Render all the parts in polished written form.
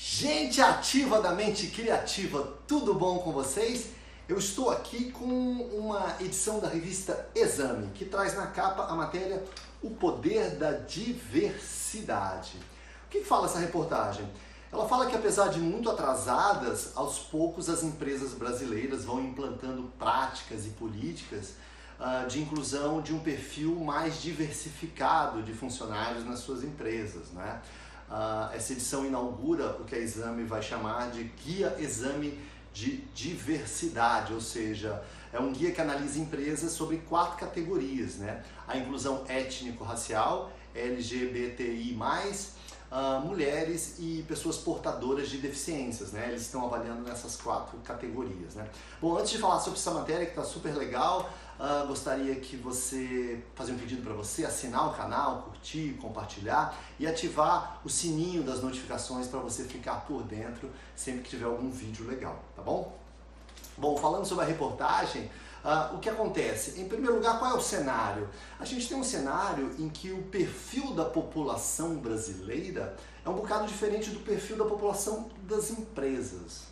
Gente ativa da mente criativa, tudo bom com vocês? Eu estou aqui com uma edição da revista Exame, que traz na capa a matéria O Poder da Diversidade. O que fala essa reportagem? Ela fala que apesar de muito atrasadas, aos poucos as empresas brasileiras vão implantando práticas e políticas de inclusão de um perfil mais diversificado de funcionários nas suas empresas, né? Essa edição inaugura o que a Exame vai chamar de Guia Exame de Diversidade, ou seja, é um guia que analisa empresas sobre 4 categorias, né? A inclusão étnico-racial, LGBTI+, mulheres e pessoas portadoras de deficiências, né? Eles estão avaliando nessas 4 categorias, né? Bom, antes de falar sobre essa matéria que está super legal, gostaria que você fazer um pedido para você, assinar o canal, curtir, compartilhar e ativar o sininho das notificações para você ficar por dentro sempre que tiver algum vídeo legal, tá bom? Bom, falando sobre a reportagem, o que acontece? Em primeiro lugar, qual é o cenário? A gente tem um cenário em que o perfil da população brasileira é um bocado diferente do perfil da população das empresas.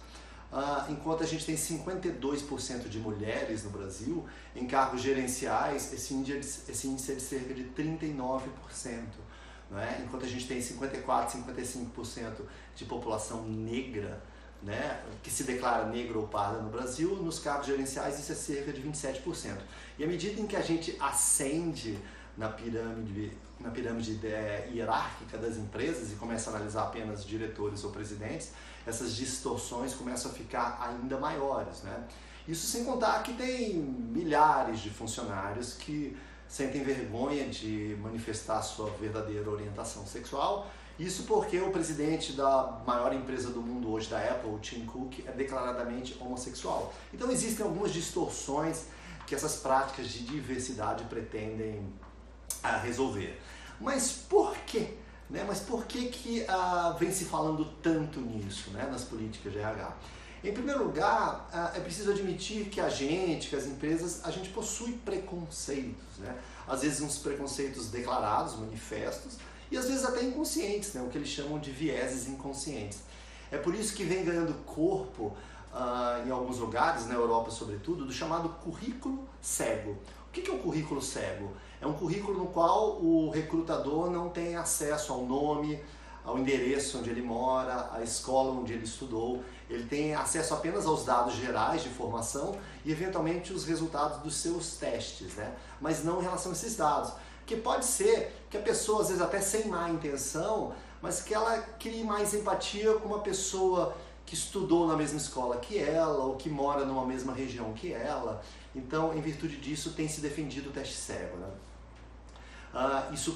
Enquanto a gente tem 52% de mulheres no Brasil, em cargos gerenciais, esse índice é de cerca de 39%. Né? Enquanto a gente tem 54%, 55% de população negra, né, que se declara negra ou parda no Brasil, nos cargos gerenciais isso é cerca de 27%. E à medida em que a gente ascende na pirâmide hierárquica das empresas e começa a analisar apenas diretores ou presidentes, essas distorções começam a ficar ainda maiores, né? Isso sem contar que tem milhares de funcionários que sentem vergonha de manifestar sua verdadeira orientação sexual. Isso porque o presidente da maior empresa do mundo hoje, da Apple, o Tim Cook, é declaradamente homossexual. Então existem algumas distorções que essas práticas de diversidade pretendem resolver. Mas por quê? Né? Mas por que vem se falando tanto nisso, né, nas políticas de RH? Em primeiro lugar, é preciso admitir que que as empresas, a gente possui preconceitos, né? Às vezes uns preconceitos declarados, manifestos, e às vezes até inconscientes, né? O que eles chamam de vieses inconscientes. É por isso que vem ganhando corpo em alguns lugares, na Europa sobretudo, do chamado currículo cego. O que é o currículo cego? É um currículo no qual o recrutador não tem acesso ao nome, ao endereço onde ele mora, à escola onde ele estudou. Ele tem acesso apenas aos dados gerais de formação e eventualmente os resultados dos seus testes, né? Mas não em relação a esses dados. Porque pode ser que a pessoa, às vezes até sem má intenção, mas que ela crie mais empatia com uma pessoa que estudou na mesma escola que ela, ou que mora numa mesma região que ela. Então, em virtude disso, tem se defendido o teste cego, né? Isso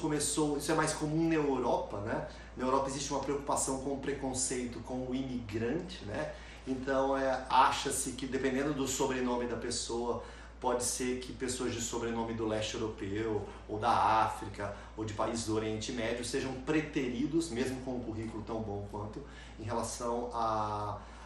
é mais comum na Europa, né? Na Europa existe uma preocupação com o preconceito com o imigrante, né? Então, acha-se que dependendo do sobrenome da pessoa, pode ser que pessoas de sobrenome do leste europeu, ou da África, ou de países do Oriente Médio sejam preteridos, mesmo com um currículo tão bom quanto, em relação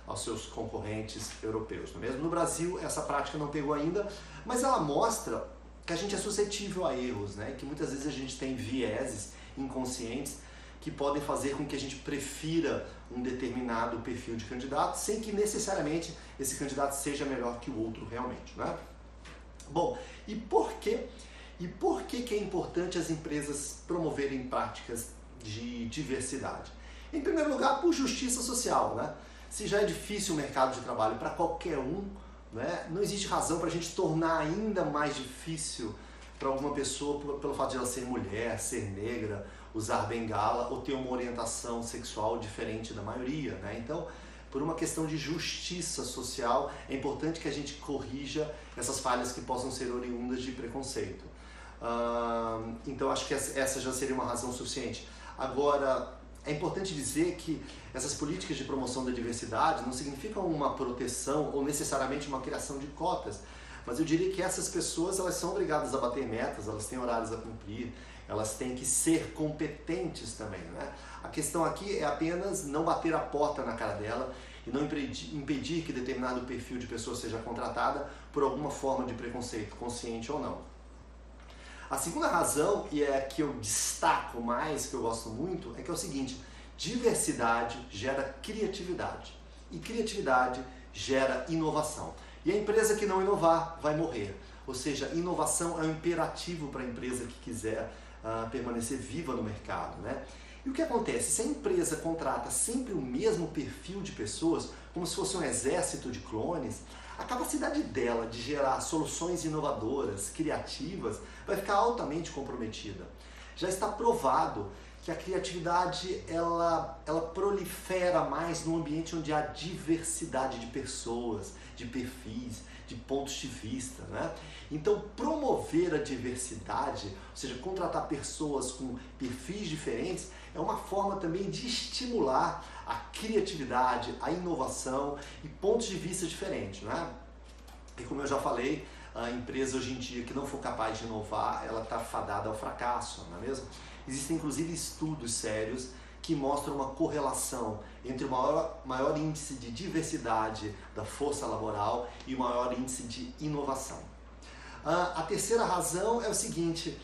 aos seus concorrentes europeus. Mesmo no Brasil, essa prática não pegou ainda, mas ela mostra que a gente é suscetível a erros, né? Que muitas vezes a gente tem vieses inconscientes que podem fazer com que a gente prefira um determinado perfil de candidato, sem que necessariamente esse candidato seja melhor que o outro realmente, né? Bom, e por quê? E por que é importante as empresas promoverem práticas de diversidade? Em primeiro lugar, por justiça social, né? Se já é difícil o mercado de trabalho para qualquer um, né, não existe razão para a gente tornar ainda mais difícil para alguma pessoa pelo fato de ela ser mulher, ser negra, usar bengala ou ter uma orientação sexual diferente da maioria, né? Então, por uma questão de justiça social, é importante que a gente corrija essas falhas que possam ser oriundas de preconceito. Então, acho que essa já seria uma razão suficiente. Agora, é importante dizer que essas políticas de promoção da diversidade não significam uma proteção ou necessariamente uma criação de cotas, mas eu diria que essas pessoas elas são obrigadas a bater metas, elas têm horários a cumprir, elas têm que ser competentes também, né? A questão aqui é apenas não bater a porta na cara dela e não impedir que determinado perfil de pessoa seja contratada por alguma forma de preconceito, consciente ou não. A segunda razão, e é a que eu destaco mais, que eu gosto muito, é que é o seguinte: Diversidade gera criatividade e criatividade gera inovação. E a empresa que não inovar vai morrer. Ou seja, inovação é um imperativo para a empresa que quiser permanecer viva no mercado, né? E o que acontece? Se a empresa contrata sempre o mesmo perfil de pessoas, como se fosse um exército de clones, a capacidade dela de gerar soluções inovadoras, criativas, vai ficar altamente comprometida. Já está provado que a criatividade ela prolifera mais no ambiente onde há diversidade de pessoas, de perfis, de pontos de vista, né? Então, promover a diversidade, ou seja, contratar pessoas com perfis diferentes, é uma forma também de estimular a criatividade, a inovação e pontos de vista diferentes, né? E como eu já falei, a empresa hoje em dia que não for capaz de inovar, ela está fadada ao fracasso, não é mesmo? Existem inclusive estudos sérios que mostram uma correlação entre o maior índice de diversidade da força laboral e o maior índice de inovação. A terceira razão é o seguinte: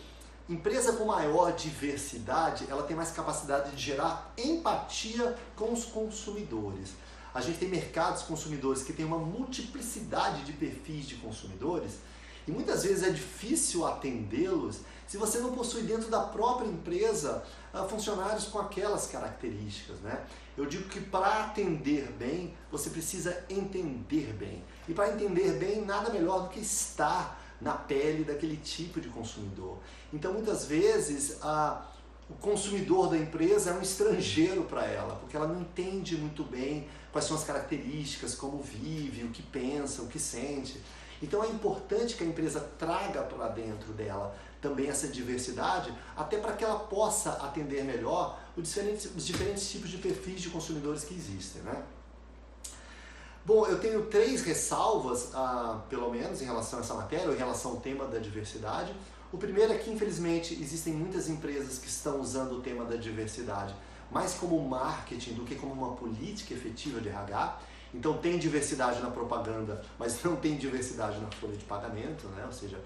empresa com maior diversidade, ela tem mais capacidade de gerar empatia com os consumidores. A gente tem mercados consumidores que têm uma multiplicidade de perfis de consumidores e muitas vezes é difícil atendê-los se você não possui dentro da própria empresa funcionários com aquelas características, né? Eu digo que para atender bem, você precisa entender bem. E para entender bem, nada melhor do que estar na pele daquele tipo de consumidor. Então, muitas vezes, o consumidor da empresa é um estrangeiro para ela, porque ela não entende muito bem quais são as características, como vive, o que pensa, o que sente. Então é importante que a empresa traga para dentro dela também essa diversidade, até para que ela possa atender melhor os diferentes tipos de perfis de consumidores que existem, né? Bom, eu tenho 3 ressalvas, pelo menos, em relação a essa matéria, ou em relação ao tema da diversidade. O primeiro é que, infelizmente, existem muitas empresas que estão usando o tema da diversidade mais como marketing do que como uma política efetiva de RH. Então tem diversidade na propaganda, mas não tem diversidade na folha de pagamento, né? Ou seja,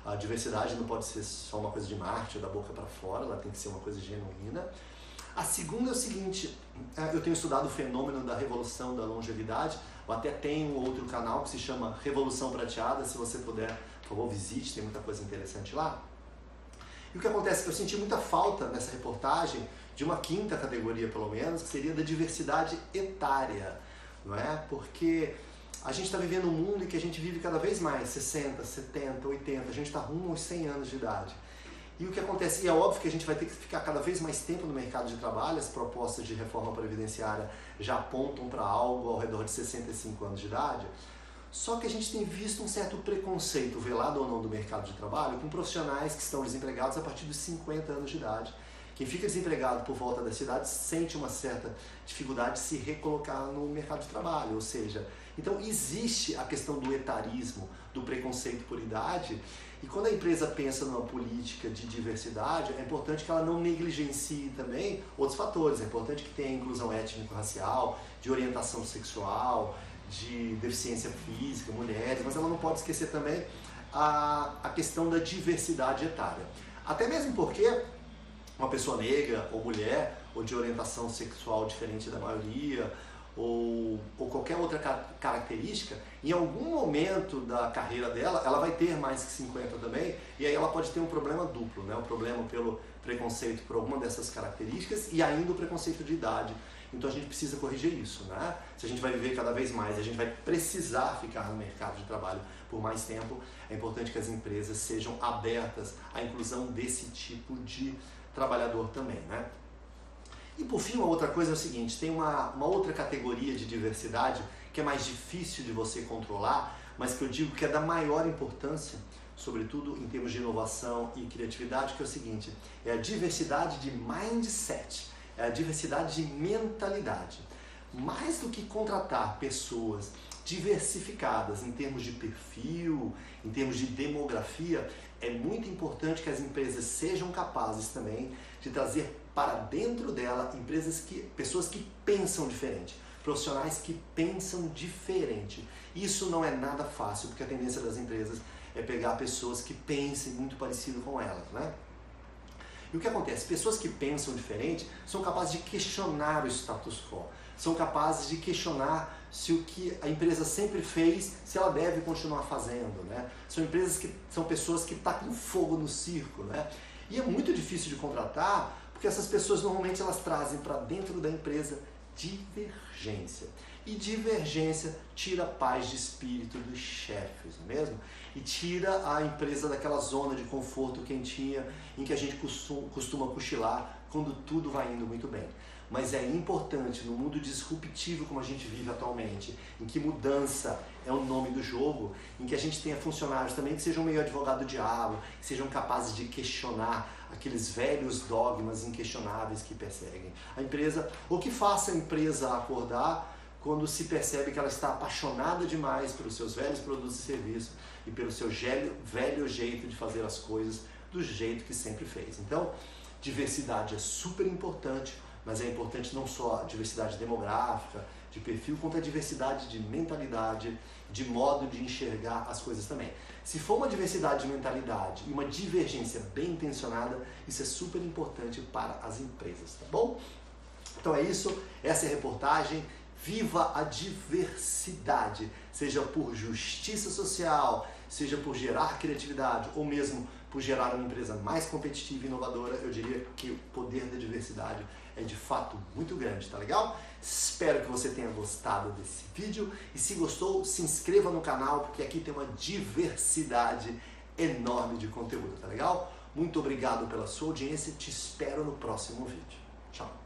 a diversidade não pode ser só uma coisa de marketing, da boca para fora, ela tem que ser uma coisa genuína. A segunda é o seguinte: eu tenho estudado o fenômeno da revolução da longevidade, eu até tenho um outro canal que se chama Revolução Prateada, se você puder, por favor, visite, tem muita coisa interessante lá. E o que acontece é que eu senti muita falta nessa reportagem de uma 5ª categoria, pelo menos, que seria da diversidade etária, não é? Porque a gente está vivendo um mundo em que a gente vive cada vez mais 60, 70, 80, a gente está rumo aos 100 anos de idade. E o que acontece, e é óbvio que a gente vai ter que ficar cada vez mais tempo no mercado de trabalho, as propostas de reforma previdenciária já apontam para algo ao redor de 65 anos de idade, só que a gente tem visto um certo preconceito, velado ou não, do mercado de trabalho, com profissionais que estão desempregados a partir dos 50 anos de idade. Quem fica desempregado por volta dessa idade sente uma certa dificuldade de se recolocar no mercado de trabalho, ou seja, então existe a questão do etarismo, do preconceito por idade, e quando a empresa pensa numa política de diversidade, é importante que ela não negligencie também outros fatores. É importante que tenha inclusão étnico-racial, de orientação sexual, de deficiência física, mulheres, mas ela não pode esquecer também a questão da diversidade etária. Até mesmo porque uma pessoa negra ou mulher, ou de orientação sexual diferente da maioria, ou qualquer outra característica, em algum momento da carreira dela, ela vai ter mais que 50 também, e aí ela pode ter um problema duplo, né? Um problema pelo preconceito por alguma dessas características e ainda o preconceito de idade. Então a gente precisa corrigir isso, né? Se a gente vai viver cada vez mais, a gente vai precisar ficar no mercado de trabalho por mais tempo, é importante que as empresas sejam abertas à inclusão desse tipo de trabalhador também, né? E por fim, uma outra coisa é o seguinte: tem uma outra categoria de diversidade que é mais difícil de você controlar, mas que eu digo que é da maior importância, sobretudo em termos de inovação e criatividade, que é o seguinte: é a diversidade de mindset, é a diversidade de mentalidade. Mais do que contratar pessoas diversificadas em termos de perfil, em termos de demografia, é muito importante que as empresas sejam capazes também de trazer para dentro dela pessoas que pensam diferente, profissionais que pensam diferente. Isso não é nada fácil, porque a tendência das empresas é pegar pessoas que pensem muito parecido com elas, né? E o que acontece? Pessoas que pensam diferente são capazes de questionar o status quo, são capazes de questionar se o que a empresa sempre fez, se ela deve continuar fazendo, né? São pessoas que tacam fogo no circo, né? E é muito difícil de contratar, porque essas pessoas normalmente elas trazem para dentro da empresa divergência. E divergência tira a paz de espírito dos chefes, não é mesmo? E tira a empresa daquela zona de conforto quentinha em que a gente costuma cochilar quando tudo vai indo muito bem. Mas é importante, no mundo disruptivo como a gente vive atualmente, em que mudança é o nome do jogo, em que a gente tenha funcionários também que sejam meio advogado do diabo, que sejam capazes de questionar aqueles velhos dogmas inquestionáveis que perseguem a empresa, ou que faça a empresa acordar quando se percebe que ela está apaixonada demais pelos seus velhos produtos e serviços e pelo seu velho jeito de fazer as coisas do jeito que sempre fez. Então, diversidade é super importante, mas é importante não só a diversidade demográfica, de perfil, quanto a diversidade de mentalidade, de modo de enxergar as coisas também. Se for uma diversidade de mentalidade e uma divergência bem intencionada, isso é super importante para as empresas, tá bom? Então é isso, essa é a reportagem. Viva a diversidade, seja por justiça social, seja por gerar criatividade ou mesmo por gerar uma empresa mais competitiva e inovadora. Eu diria que o poder da diversidade é de fato muito grande, tá legal? Espero que você tenha gostado desse vídeo e se gostou, se inscreva no canal porque aqui tem uma diversidade enorme de conteúdo, tá legal? Muito obrigado pela sua audiência, te espero no próximo vídeo. Tchau!